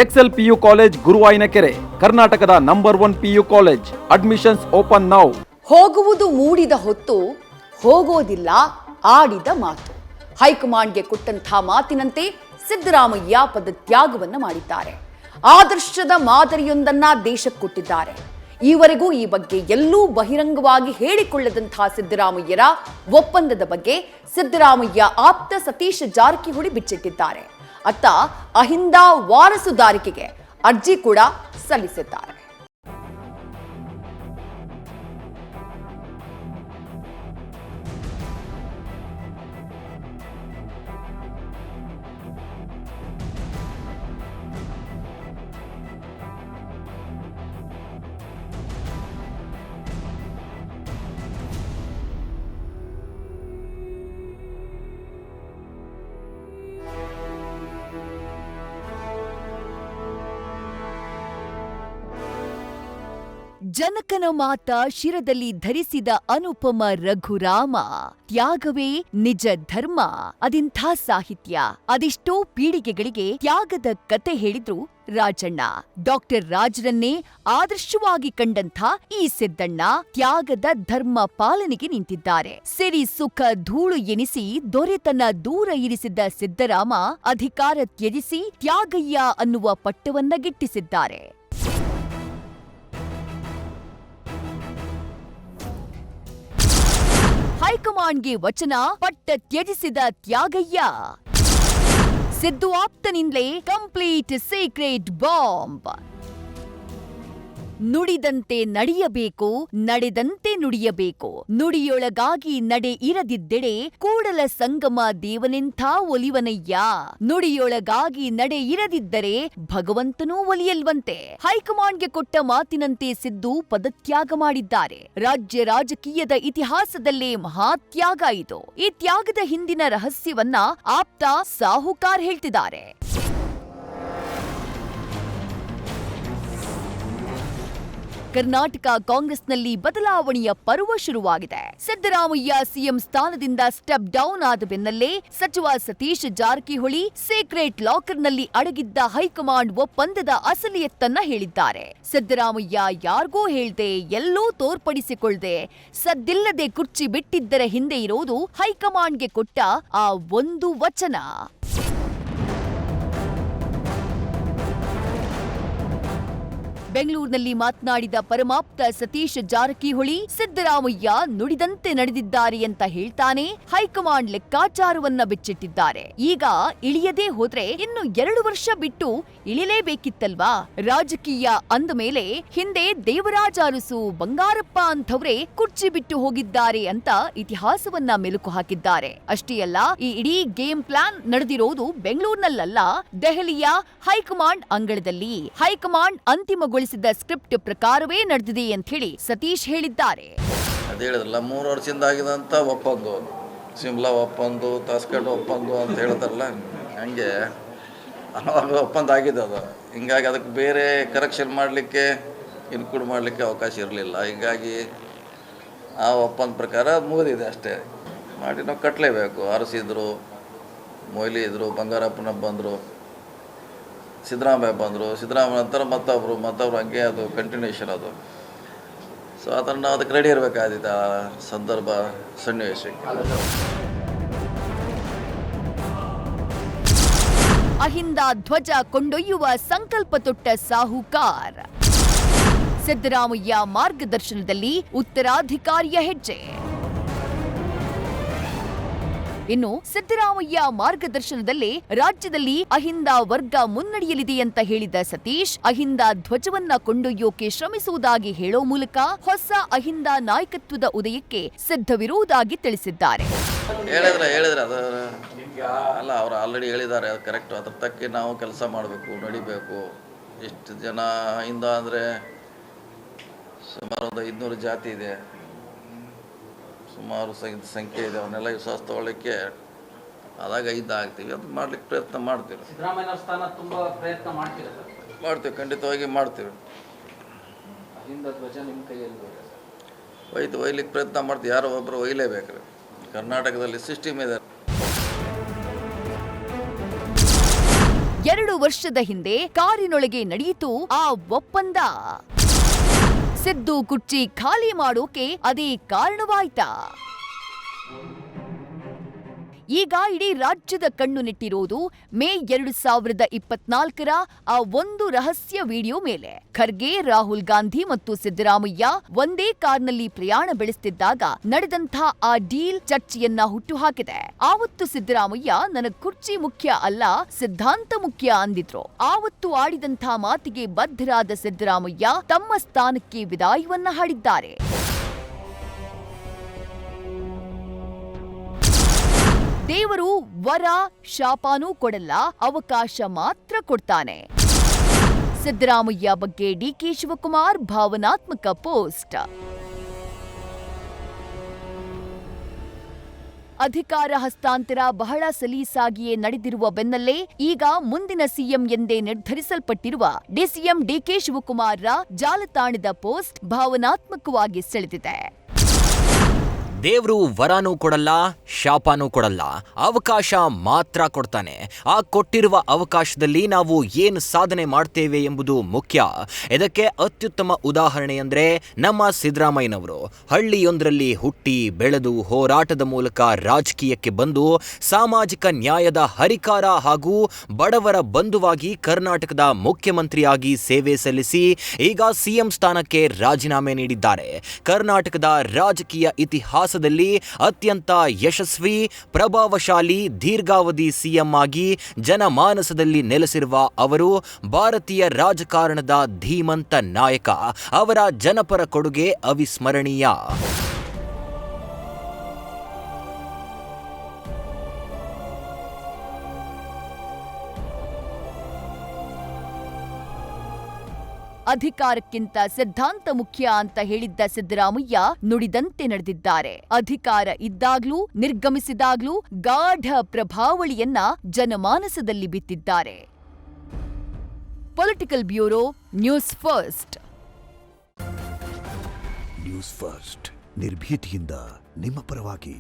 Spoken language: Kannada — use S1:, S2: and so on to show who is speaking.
S1: ಎಕ್ಸೆಲ್ ಪಿಯು ಕಾಲೇಜ್ ಗುರುವಾಯಿನಕೆರೆ, ಕರ್ನಾಟಕದ number 1 PU college. Admissions open now.
S2: ಹೋಗುವುದು ಮೂಡಿದ ಹೊತ್ತು, ಹೋಗೋದಿಲ್ಲ ಆಡಿದ ಮಾತು. ಹೈಕಮಾಂಡ್ಗೆ ಕೊಟ್ಟಂಥ ಮಾತಿನಂತೆ ಸಿದ್ದರಾಮಯ್ಯ ಪದತ್ಯಾಗವನ್ನ ಮಾಡಿದ್ದಾರೆ. ಆದರ್ಶದ ಮಾದರಿಯೊಂದನ್ನ ದೇಶಕ್ಕೆ ಕೊಟ್ಟಿದ್ದಾರೆ. ಈವರೆಗೂ ಈ ಬಗ್ಗೆ ಎಲ್ಲೂ ಬಹಿರಂಗವಾಗಿ ಹೇಳಿಕೊಳ್ಳದಂತಹ ಸಿದ್ದರಾಮಯ್ಯರ ಒಪ್ಪಂದದ ಬಗ್ಗೆ ಸಿದ್ದರಾಮಯ್ಯ ಆಪ್ತ ಸತೀಶ್ ಜಾರಕಿಹೊಳಿ ಬಿಚ್ಚಿಟ್ಟಿದ್ದಾರೆ. ಅತ್ತ ಅಹಿಂದ ವಾರಸುದಾರಿಕೆಗೆ ಅರ್ಜಿ ಕೂಡ ಸಲ್ಲಿಸಿದ್ದಾರೆ. ಜನಕನ ಮಾತ ಶಿರದಲ್ಲಿ ಧರಿಸಿದ ಅನುಪಮ ರಘುರಾಮ. ತ್ಯಾಗವೇ ನಿಜ ಧರ್ಮ, ಅದೆಂಥ ಸಾಹಿತ್ಯ. ಅದೆಷ್ಟೋ ಪೀಳಿಗೆಗಳಿಗೆ ತ್ಯಾಗದ ಕತೆ ಹೇಳಿದ್ರು ರಾಜಣ್ಣ. ಡಾಕ್ಟರ್ ರಾಜ್ರನ್ನೇ ಆದರ್ಶವಾಗಿ ಕಂಡಂಥ ಈ ಸಿದ್ದಣ್ಣ ತ್ಯಾಗದ ಧರ್ಮ ಪಾಲನೆಗೆ ನಿಂತಿದ್ದಾರೆ. ಸಿರಿ ಸುಖ ಧೂಳು ಎನಿಸಿ ದೊರೆತನ ದೂರ ಇರಿಸಿದ್ದ ಸಿದ್ದರಾಮ ಅಧಿಕಾರ ತ್ಯಜಿಸಿ ತ್ಯಾಗಯ್ಯ ಅನ್ನುವ ಪಟ್ಟವನ್ನ ಗಿಟ್ಟಿಸಿದ್ದಾರೆ. ಹೈಕಮಾಂಡ್ಗೆ ವಚನ ಪಟ್ಟ ತ್ಯಜಿಸಿದ ತ್ಯಾಗಯ್ಯ. ಸಿದ್ದು ಆಪ್ತನಿಂದಲೇ ಕಂಪ್ಲೀಟ್ ಸೀಕ್ರೆಟ್ ಬಾಂಬ್. ನುಡಿದಂತೆ ನಡೆಯಬೇಕು, ನಡೆದಂತೆ ನುಡಿಯಬೇಕು. ನುಡಿಯೊಳಗಾಗಿ ನಡೆ ಇರದಿದ್ದೆಡೆ ಕೂಡಲ ಸಂಗಮ ದೇವನೆಂಥ ಒಲಿವನಯ್ಯ. ನುಡಿಯೊಳಗಾಗಿ ನಡೆ ಇರದಿದ್ದರೆ ಭಗವಂತನೂ ಒಲಿಯಲ್ವಂತೆ. ಹೈಕಮಾಂಡ್ಗೆ ಕೊಟ್ಟ ಮಾತಿನಂತೆ ಸಿದ್ದು ಪದತ್ಯಾಗ ಮಾಡಿದ್ದಾರೆ. ರಾಜ್ಯ ರಾಜಕೀಯದ ಇತಿಹಾಸದಲ್ಲೇ ಮಹಾತ್ಯಾಗ ಇದು. ಈ ತ್ಯಾಗದ ಹಿಂದಿನ ರಹಸ್ಯವನ್ನ ಆಪ್ತ ಸಾಹುಕಾರ್ ಹೇಳ್ತಿದ್ದಾರೆ. ಕರ್ನಾಟಕ ಕಾಂಗ್ರೆಸ್ನಲ್ಲಿ ಬದಲಾವಣೆಯ ಪರ್ವ ಶುರುವಾಗಿದೆ. ಸಿದ್ದರಾಮಯ್ಯ ಸಿಎಂ ಸ್ಥಾನದಿಂದ ಸ್ಟೆಪ್ ಡೌನ್ ಆದ ಬೆನ್ನಲ್ಲೇ ಸಚಿವ ಸತೀಶ್ ಜಾರಕಿಹೊಳಿ ಸೀಕ್ರೆಟ್ ಲಾಕರ್ನಲ್ಲಿ ಅಡಗಿದ್ದ ಹೈಕಮಾಂಡ್ ಒಪ್ಪಂದದ ಅಸಲಿಯತ್ತನ್ನ ಹೇಳಿದ್ದಾರೆ. ಸಿದ್ದರಾಮಯ್ಯ ಯಾರಿಗೂ ಹೇಳ್ದೆ, ಎಲ್ಲೂ ತೋರ್ಪಡಿಸಿಕೊಳ್ಳದೆ ಸದ್ದಿಲ್ಲದೆ ಕುರ್ಚಿ ಬಿಟ್ಟಿದ್ದರ ಹಿಂದೆ ಇರೋದು ಹೈಕಮಾಂಡ್ಗೆ ಕೊಟ್ಟ ಆ ಒಂದು ವಚನ. ಬೆಂಗಳೂರಿನಲ್ಲಿ ಮಾತನಾಡಿದ ಪರಮಾಪ್ತ ಸತೀಶ್ ಜಾರಕಿಹೊಳಿ, ಸಿದ್ದರಾಮಯ್ಯ ನುಡಿದಂತೆ ನಡೆದಿದ್ದಾರೆ ಅಂತ ಹೇಳ್ತಾನೆ ಹೈಕಮಾಂಡ್ ಲೆಕ್ಕಾಚಾರವನ್ನ ಬಿಚ್ಚಿಟ್ಟಿದ್ದಾರೆ. ಈಗ ಇಳಿಯದೇ ಹೋದ್ರೆ ಇನ್ನು 2 ವರ್ಷ ಬಿಟ್ಟು ಇಳಿಲೇಬೇಕಿತ್ತಲ್ವಾ? ರಾಜಕೀಯ ಅಂದ ಮೇಲೆ ಹಿಂದೆ ದೇವರಾಜ ಅರಸು, ಬಂಗಾರಪ್ಪ ಅಂಥವ್ರೆ ಕುರ್ಚಿ ಬಿಟ್ಟು ಹೋಗಿದ್ದಾರೆ ಅಂತ ಇತಿಹಾಸವನ್ನ ಮೆಲುಕು ಹಾಕಿದ್ದಾರೆ. ಅಷ್ಟೇ ಅಲ್ಲ, ಈ ಇಡೀ ಗೇಮ್ ಪ್ಲಾನ್ ನಡೆದಿರೋದು ಬೆಂಗಳೂರಿನಲ್ಲ, ದೆಹಲಿಯ ಹೈಕಮಾಂಡ್ ಅಂಗಳದಲ್ಲಿ. ಹೈಕಮಾಂಡ್ ಅಂತಿಮಗೊಳಿಸಿದ ಸ್ಕ್ರಿಪ್ಟ್ ಪ್ರಕಾರವೇ ನಡೆದಿದೆ ಅಂತ ಹೇಳಿ ಸತೀಶ್ ಹೇಳಿದ್ದಾರೆ.
S3: ಅದೇ ಹೇಳಿದ್ರಲ್ಲ, 3 ವರ್ಷದಿಂದ ಆಗಿದಂತ ಒಪ್ಪಂದ, ಸಿಮ್ಲಾ ಒಪ್ಪಂದ, ತಾಸ್ಕಂಡ್ ಒಪ್ಪಂದ ಅಂತ ಹೇಳ್ತಾರಲ್ಲ, ಹಂಗೆ ಅವಾಗ ಒಪ್ಪಂದ ಆಗಿದೆ ಅದು. ಹಿಂಗಾಗಿ ಅದಕ್ಕೆ ಬೇರೆ ಕರೆಕ್ಷನ್ ಮಾಡಲಿಕ್ಕೆ, ಇನ್ಕ್ಲೂಡ್ ಮಾಡಲಿಕ್ಕೆ ಅವಕಾಶ ಇರಲಿಲ್ಲ. ಹೀಗಾಗಿ ಆ ಒಪ್ಪಂದ ಪ್ರಕಾರ ಮುಗಿದಿದೆ ಅಷ್ಟೇ. ಮಾಡಿ ನಾವು ಕಟ್ಟಲೇಬೇಕು. ಅರಸಿದ್ರು, ಮೊಯ್ಲಿ ಇದ್ರು, ಬಂಗಾರಪ್ಪನ ಬಂದರು, ಸಿದ್ದರಾಮಯ್ಯ ಬಂದರು, ಸಿದ್ದರಾಮಯ್ಯ ನಂತರ ಮತ್ತೊಬ್ರು ಹಂಗೆ ಅದು ಕಂಟಿನ್ಯೂಷನ್ ಅದು. ಸೊ ಅದನ್ನು ಅದಕ್ಕೆ ರೆಡಿ ಇರಬೇಕಾದಿತ್ತು ಆ ಸಂದರ್ಭ ಸನ್ನಿವೇಶಕ್ಕೆ.
S2: ಅಹಿಂದ ಧ್ವಜ ಕೊಂಡೊಯ್ಯುವ ಸಂಕಲ್ಪ ತೊಟ್ಟ ಸಾಹುಕಾರ್. ಸಿದ್ದರಾಮಯ್ಯ ಮಾರ್ಗದರ್ಶನದಲ್ಲಿ ಉತ್ತರಾಧಿಕಾರಿಯ ಹೆಜ್ಜೆ. ಇನ್ನು ಸಿದ್ದರಾಮಯ್ಯ ಮಾರ್ಗದರ್ಶನದಲ್ಲೇ ರಾಜ್ಯದಲ್ಲಿ ಅಹಿಂದ ವರ್ಗ ಮುನ್ನಡೆಯಲಿದೆ ಅಂತ ಹೇಳಿದ ಸತೀಶ್, ಅಹಿಂದ ಧ್ವಜವನ್ನ ಕೊಂಡೊಯ್ಯೋಕೆ ಶ್ರಮಿಸುವುದಾಗಿ ಹೇಳೋ ಮೂಲಕ ಹೊಸ ಅಹಿಂದ ನಾಯಕತ್ವದ ಉದಯಕ್ಕೆ ಸಿದ್ಧವಿರುವುದಾಗಿ ತಿಳಿಸಿದ್ದಾರೆ.
S3: ಹೇಳಿದ್ರೆ ಅದು ಅಲ್ಲ, ಅವರು ಆಲ್ರೆಡಿ ಹೇಳಿದ್ದಾರೆ, ಅದು ಕರೆಕ್ಟ್. ಅದ್ರ ತಕ್ಕ ನಾವು ಕೆಲಸ ಮಾಡಬೇಕು, ನಡಿಬೇಕು. ಎಷ್ಟು ಜನ ಅಹಿಂದ ಅಂದರೆ ಸುಮಾರು ಒಂದು 500 ಜಾತಿ ಇದೆ, ಸುಮಾರು ಸಂಖ್ಯೆ ಇದೆ. ಅವನ್ನೆಲ್ಲ ವಿಶ್ವಾಸ ತಗೊಳ್ಳಿಕ್ಕೆ ಆದಾಗ ಆಗ್ತೀವಿ, ಅದು ಮಾಡ್ಲಿಕ್ಕೆ ಪ್ರಯತ್ನ ಮಾಡ್ತೀವಿ. ಮಾಡ್ತೀವಿ, ಖಂಡಿತವಾಗಿ ಮಾಡ್ತೀವಿ. ಒಯ್ಲಿಕ್ಕೆ ಪ್ರಯತ್ನ ಮಾಡ್ತೀವಿ. ಯಾರೋ ಒಬ್ಬರು ಒಯ್ಲೇಬೇಕು. ಕರ್ನಾಟಕದಲ್ಲಿ ಸಿಸ್ಟಮ್ ಇದೆ.
S2: 2 ವರ್ಷದ ಹಿಂದೆ ಕಾರಿನೊಳಗೆ ನಡೆಯಿತು ಆ ಒಪ್ಪಂದ. ಸಿದ್ದು ಕುರ್ಚಿ ಖಾಲಿ ಮಾಡೋಕೆ ಅದೇ ಕಾರಣವಾಯ್ತಾ? ಈಗ ಇಡೀ ರಾಜ್ಯದ ಕಣ್ಣು ನೆಟ್ಟಿರೋದು ಮೇ 2024ರ ಆ ಒಂದು ರಹಸ್ಯ ವಿಡಿಯೋ ಮೇಲೆ. ಖರ್ಗೆ, ರಾಹುಲ್ ಗಾಂಧಿ ಮತ್ತು ಸಿದ್ದರಾಮಯ್ಯ ಒಂದೇ ಕಾರ್ನಲ್ಲಿ ಪ್ರಯಾಣ ಬೆಳೆಸ್ತಿದ್ದಾಗ ನಡೆದಂಥ ಆ ಡೀಲ್ ಚರ್ಚೆಯನ್ನ ಹುಟ್ಟುಹಾಕಿದೆ. ಆವತ್ತು ಸಿದ್ದರಾಮಯ್ಯ ನನಗ್ ಕುರ್ಚಿ ಮುಖ್ಯ ಅಲ್ಲ, ಸಿದ್ಧಾಂತ ಮುಖ್ಯ ಅಂದಿದ್ರು. ಆವತ್ತು ಆಡಿದಂಥ ಮಾತಿಗೆ ಬದ್ಧರಾದ ಸಿದ್ದರಾಮಯ್ಯ ತಮ್ಮ ಸ್ಥಾನಕ್ಕೆ ವಿದಾಯವನ್ನ ಹಾಡಿದ್ದಾರೆ. ದೇವರು ವರ ಶಾಪನೂ ಕೊಡಲ್ಲ, ಅವಕಾಶ ಮಾತ್ರ ಕೊಡ್ತಾನೆ. ಸಿದ್ದರಾಮಯ್ಯ ಬಗ್ಗೆ ಡಿಕೆ ಶಿವಕುಮಾರ್ ಭಾವನಾತ್ಮಕ ಪೋಸ್ಟ್. ಅಧಿಕಾರ ಹಸ್ತಾಂತರ ಬಹಳ ಸಲೀಸಾಗಿಯೇ ನಡೆದಿರುವ ಬೆನ್ನಲ್ಲೇ ಈಗ ಮುಂದಿನ ಸಿಎಂ ಎಂದೇ ನಿರ್ಧರಿಸಲ್ಪಟ್ಟಿರುವ ಡಿಸಿಎಂ ಡಿಕೆ ಶಿವಕುಮಾರ್ರ ಜಾಲತಾಣದ ಪೋಸ್ಟ್ ಭಾವನಾತ್ಮಕವಾಗಿ ಸೆಳೆದಿದೆ.
S4: ದೇವ್ರು ವರಾನೂ ಕೊಡಲ್ಲ, ಶಾಪನೂ ಕೊಡಲ್ಲ, ಅವಕಾಶ ಮಾತ್ರ ಕೊಡ್ತಾನೆ. ಆ ಕೊಟ್ಟಿರುವ ಅವಕಾಶದಲ್ಲಿ ನಾವು ಏನು ಸಾಧನೆ ಮಾಡ್ತೇವೆ ಎಂಬುದು ಮುಖ್ಯ. ಇದಕ್ಕೆ ಅತ್ಯುತ್ತಮ ಉದಾಹರಣೆ ಅಂದರೆ ನಮ್ಮ ಸಿದ್ದರಾಮಯ್ಯನವರು. ಹಳ್ಳಿಯೊಂದರಲ್ಲಿ ಹುಟ್ಟಿ ಬೆಳೆದು ಹೋರಾಟದ ಮೂಲಕ ರಾಜಕೀಯಕ್ಕೆ ಬಂದು ಸಾಮಾಜಿಕ ನ್ಯಾಯದ ಹರಿಕಾರ ಹಾಗೂ ಬಡವರ ಬಂಧುವಾಗಿ ಕರ್ನಾಟಕದ ಮುಖ್ಯಮಂತ್ರಿಯಾಗಿ ಸೇವೆ ಸಲ್ಲಿಸಿ ಈಗ ಸಿಎಂ ಸ್ಥಾನಕ್ಕೆ ರಾಜೀನಾಮೆ ನೀಡಿದ್ದಾರೆ. ಕರ್ನಾಟಕದ ರಾಜಕೀಯ ಇತಿಹಾಸ ಅತ್ಯಂತ ಯಶಸ್ವಿ, ಪ್ರಭಾವಶಾಲಿ, ದೀರ್ಘಾವಧಿ ಸಿಎಂ ಆಗಿ ಜನಮಾನಸದಲ್ಲಿ ನೆಲೆಸಿರುವ ಅವರು ಭಾರತೀಯ ರಾಜಕಾರಣದ ಧೀಮಂತ ನಾಯಕ. ಅವರ ಜನಪರ ಕೊಡುಗೆ ಅವಿಸ್ಮರಣೀಯ.
S2: ಅಧಿಕಾರಕ್ಕಿಂತ ಸಿದ್ಧಾಂತ ಮುಖ್ಯ ಅಂತ ಹೇಳಿದ್ದ ಸಿದ್ದರಾಮಯ್ಯ ನುಡಿದಂತೆ ನಡೆದಿದ್ದಾರೆ. ಅಧಿಕಾರ ಇದ್ದಾಗ್ಲೂ ನಿರ್ಗಮಿಸಿದಾಗ್ಲೂ ಗಾಢ ಪ್ರಭಾವಳಿಯನ್ನ ಜನಮಾನಸದಲ್ಲಿ ಬಿತ್ತಿದ್ದಾರೆ. Political bureau, news first.
S5: News first ನಿರ್ಭೀತಿಯಿಂದ ನಿಮ್ಮ ಪರವಾಗಿ.